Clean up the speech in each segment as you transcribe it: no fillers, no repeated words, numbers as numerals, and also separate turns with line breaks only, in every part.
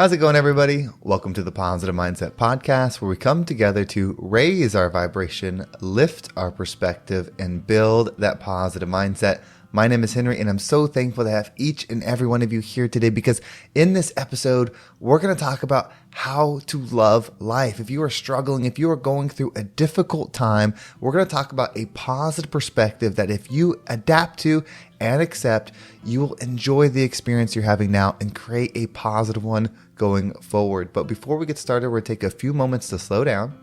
How's it going, everybody? Welcome to the Positive Mindset Podcast, where we come together to raise our vibration, lift our perspective, and build that positive mindset. My name is Henry, and I'm so thankful to have each and every one of you here today because in this episode, we're going to talk about how to love life. If you are struggling, if you are going through a difficult time, we're going to talk about a positive perspective that if you adapt to and accept, you will enjoy the experience you're having now and create a positive one going forward. But before we get started, we're going to take a few moments to slow down,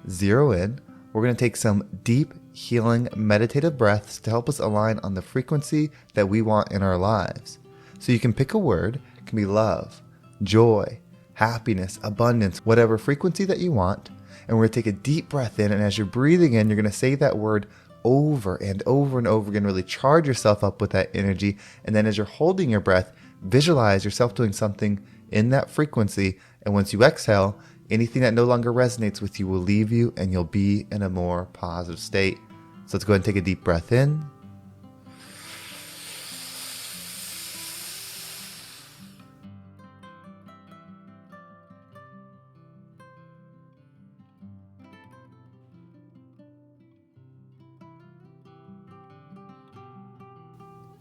zero in. We're going to take some deep, healing, meditative breaths to help us align on the frequency that we want in our lives. So you can pick a word. It can be love, joy, happiness, abundance, whatever frequency that you want. And we're going to take a deep breath in. And as you're breathing in, you're going to say that word over and over and over again. Really charge yourself up with that energy. And then as you're holding your breath, visualize yourself doing something in that frequency. And once you exhale, anything that no longer resonates with you will leave you and you'll be in a more positive state. So let's go ahead and take a deep breath in.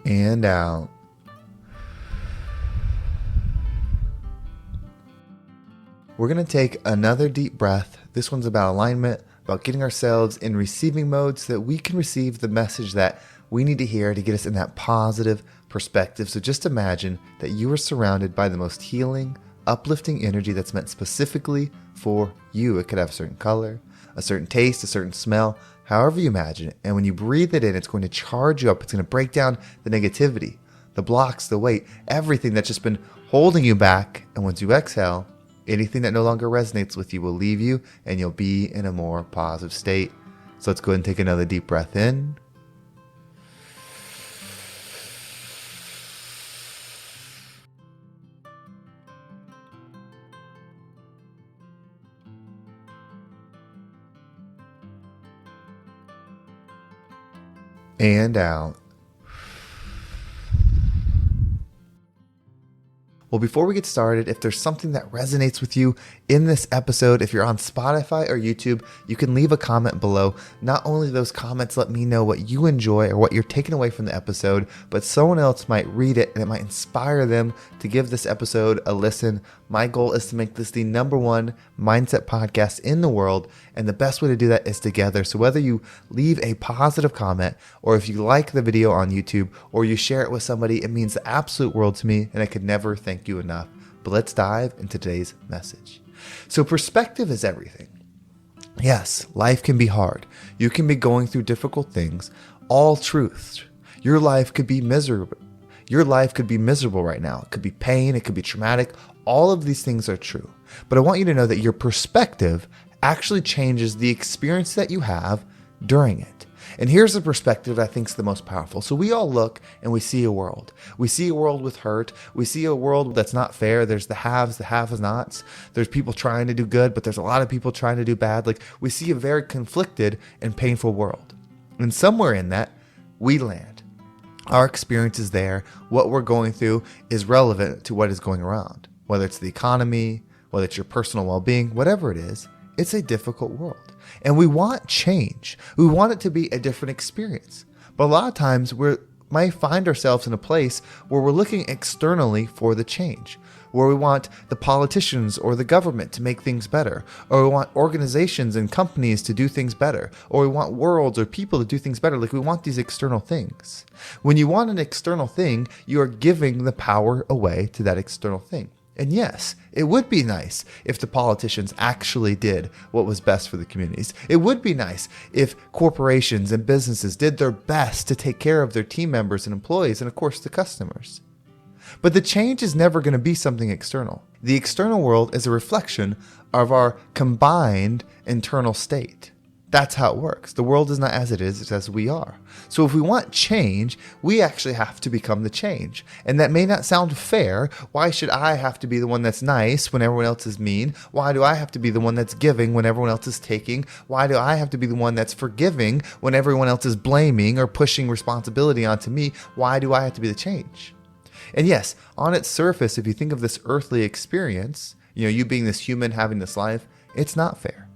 And out. We're going to take another deep breath. This one's about alignment, about getting ourselves in receiving mode so that we can receive the message that we need to hear to get us in that positive perspective. So just imagine that you are surrounded by the most healing, uplifting energy that's meant specifically for you. It could have a certain color, a certain taste, a certain smell, however you imagine it. And when you breathe it in, it's going to charge you up. It's going to break down the negativity, the blocks, the weight, everything that's just been holding you back. And once you exhale, anything that no longer resonates with you will leave you and you'll be in a more positive state. So let's go ahead and take another deep breath in. And out. Well, before we get started, if there's something that resonates with you in this episode, if you're on Spotify or YouTube, you can leave a comment below. Not only do those comments let me know what you enjoy or what you're taking away from the episode, but someone else might read it and it might inspire them to give this episode a listen. My goal is to make this the #1 mindset podcast in the world, and the best way to do that is together. So whether you leave a positive comment or if you like the video on YouTube or you share it with somebody, it means the absolute world to me, and I could never thank you enough. But let's dive into today's message. So perspective is everything. Yes, life can be hard. You can be going through difficult things. All truths. Your life could be miserable. Your life could be miserable right now. It could be pain. It could be traumatic. All of these things are true. But I want you to know that your perspective actually changes the experience that you have during it. And here's the perspective that I think is the most powerful. So we all look and we see a world. We see a world with hurt. We see a world that's not fair. There's the haves, the have-nots. There's people trying to do good, but there's a lot of people trying to do bad. Like, we see a very conflicted and painful world. And somewhere in that, we land. Our experience is there. What we're going through is relevant to what is going around. Whether it's the economy, whether it's your personal well-being, whatever it is, it's a difficult world. And we want change. We want it to be a different experience. But a lot of times we might find ourselves in a place where we're looking externally for the change, where we want the politicians or the government to make things better, or we want organizations and companies to do things better, or we want worlds or people to do things better. Like, we want these external things. When you want an external thing, you are giving the power away to that external thing. And yes, it would be nice if the politicians actually did what was best for the communities. It would be nice if corporations and businesses did their best to take care of their team members and employees and, of course, the customers. But the change is never going to be something external. The external world is a reflection of our combined internal state. That's how it works. The world is not as it is, it's as we are. So if we want change, we actually have to become the change. And that may not sound fair. Why should I have to be the one that's nice when everyone else is mean? Why do I have to be the one that's giving when everyone else is taking? Why do I have to be the one that's forgiving when everyone else is blaming or pushing responsibility onto me? Why do I have to be the change? And yes, on its surface, if you think of this earthly experience, you being this human having this life, it's not fair.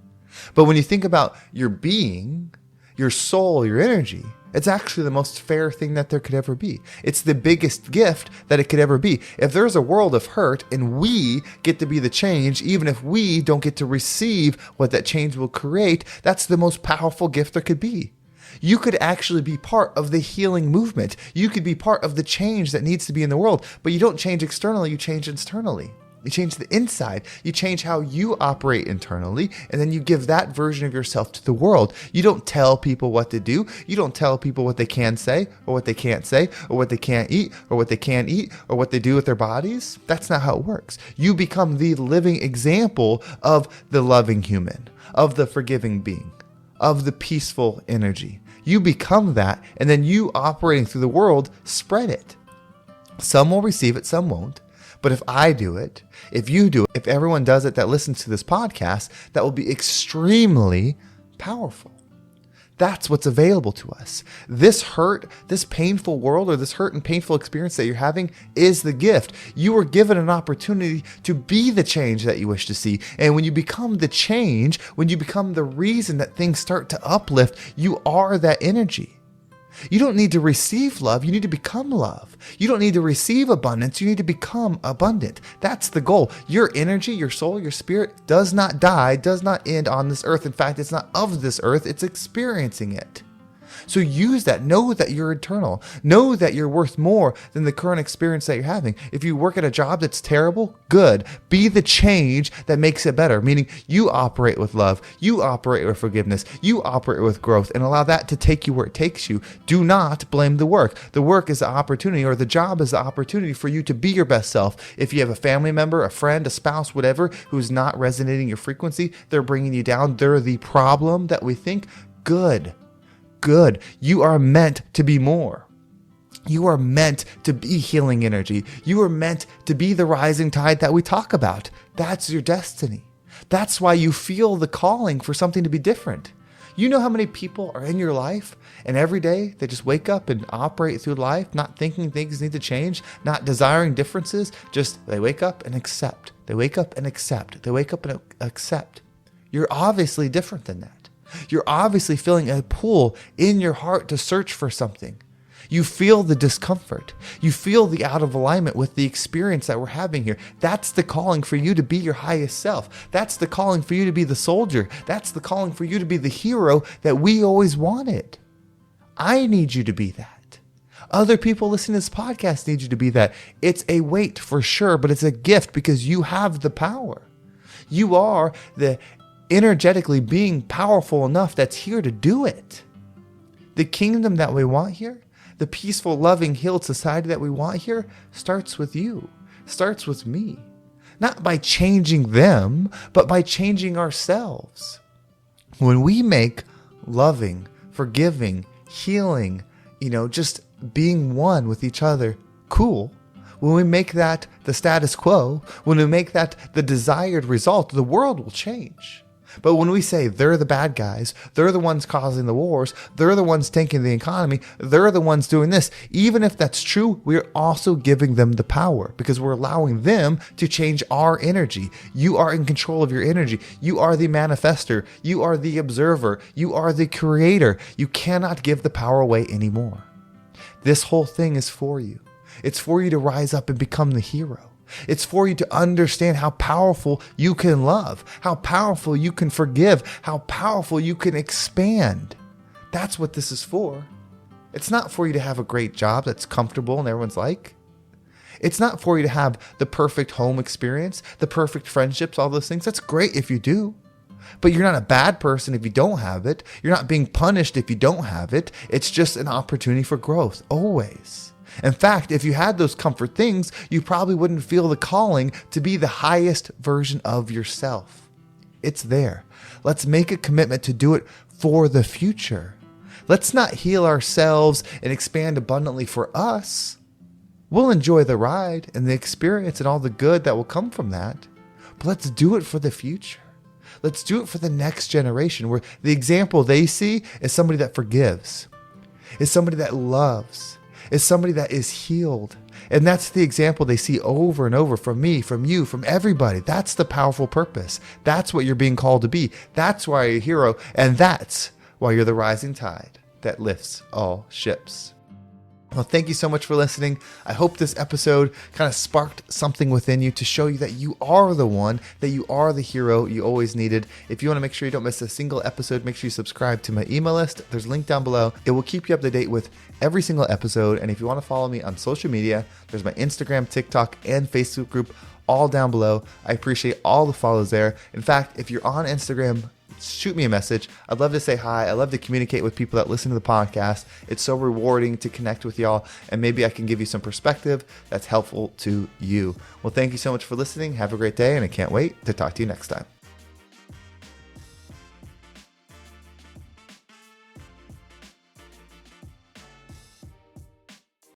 But when you think about your being, your soul, your energy, it's actually the most fair thing that there could ever be. It's the biggest gift that it could ever be. If there's a world of hurt and we get to be the change, even if we don't get to receive what that change will create, that's the most powerful gift there could be. You could actually be part of the healing movement. You could be part of the change that needs to be in the world, but you don't change externally, you change internally. You change the inside. You change how you operate internally, and then you give that version of yourself to the world. You don't tell people what to do. You don't tell people what they can say or what they can't say or what they can't eat or what they can eat or what they do with their bodies. That's not how it works. You become the living example of the loving human, of the forgiving being, of the peaceful energy. You become that, and then you operating through the world, spread it. Some will receive it, some won't. But if I do it, if you do it, if everyone does it that listens to this podcast, that will be extremely powerful. That's what's available to us. This hurt, this painful world, or this hurt and painful experience that you're having is the gift. You were given an opportunity to be the change that you wish to see. And when you become the change, when you become the reason that things start to uplift, you are that energy. You don't need to receive love. You need to become love. You don't need to receive abundance. You need to become abundant. That's the goal. Your energy, your soul, your spirit does not die, does not end on this earth. In fact, it's not of this earth. It's experiencing it. So use that. Know that you're eternal. Know that you're worth more than the current experience that you're having. If you work at a job that's terrible, good. Be the change that makes it better, meaning you operate with love. You operate with forgiveness. You operate with growth, and allow that to take you where it takes you. Do not blame the work. The work is the opportunity, or the job is the opportunity for you to be your best self. If you have a family member, a friend, a spouse, whatever, who's not resonating your frequency, they're bringing you down. They're the problem that we think. Good. You are meant to be more. You are meant to be healing energy. You are meant to be the rising tide that we talk about. That's your destiny. That's why you feel the calling for something to be different. You know how many people are in your life and every day they just wake up and operate through life, not thinking things need to change, not desiring differences, just they wake up and accept. They wake up and accept. They wake up and accept. You're obviously different than that. You're obviously feeling a pull in your heart to search for something. You feel the discomfort. You feel the out of alignment with the experience that we're having here. That's the calling for you to be your highest self. That's the calling for you to be the soldier. That's the calling for you to be the hero that we always wanted. I need you to be that. Other people listening to this podcast need you to be that. It's a weight for sure, but it's a gift because you have the power. You are the energetically being powerful enough that's here to do it. The kingdom that we want here, the peaceful, loving, healed society that we want here starts with you, starts with me. Not by changing them, but by changing ourselves. When we make loving, forgiving, healing, just being one with each other cool, when we make that the status quo, when we make that the desired result, the world will change. But when we say they're the bad guys, they're the ones causing the wars, they're the ones tanking the economy, they're the ones doing this, even if that's true, we're also giving them the power because we're allowing them to change our energy. You are in control of your energy. You are the manifester. You are the observer. You are the creator. You cannot give the power away anymore. This whole thing is for you. It's for you to rise up and become the hero. It's for you to understand how powerful you can love, how powerful you can forgive, how powerful you can expand. That's what this is for. It's not for you to have a great job that's comfortable and everyone's like. It's not for you to have the perfect home experience, the perfect friendships, all those things. That's great if you do. But you're not a bad person if you don't have it. You're not being punished if you don't have it. It's just an opportunity for growth, always. In fact, if you had those comfort things, you probably wouldn't feel the calling to be the highest version of yourself. It's there. Let's make a commitment to do it for the future. Let's not heal ourselves and expand abundantly for us. We'll enjoy the ride and the experience and all the good that will come from that. But let's do it for the future. Let's do it for the next generation, where the example they see is somebody that forgives, is somebody that loves, is somebody that is healed, And that's the example they see over and over from me, from you, from everybody. That's the powerful purpose. That's what you're being called to be. That's why you're a hero. And that's why you're the rising tide that lifts all ships. Well, thank you so much for listening. I hope this episode kind of sparked something within you to show you that you are the one, that you are the hero you always needed. If you want to make sure you don't miss a single episode, make sure you subscribe to my email list. There's a link down below. It will keep you up to date with every single episode. And if you want to follow me on social media, there's my Instagram, TikTok, and Facebook group all down below. I appreciate all the follows there. In fact, if you're on Instagram, shoot me a message. I'd love to say hi. I love to communicate with people that listen to the podcast. It's so rewarding to connect with y'all, and maybe I can give you some perspective that's helpful to you. Well, thank you so much for listening. Have a great day, and I can't wait to talk to you next time.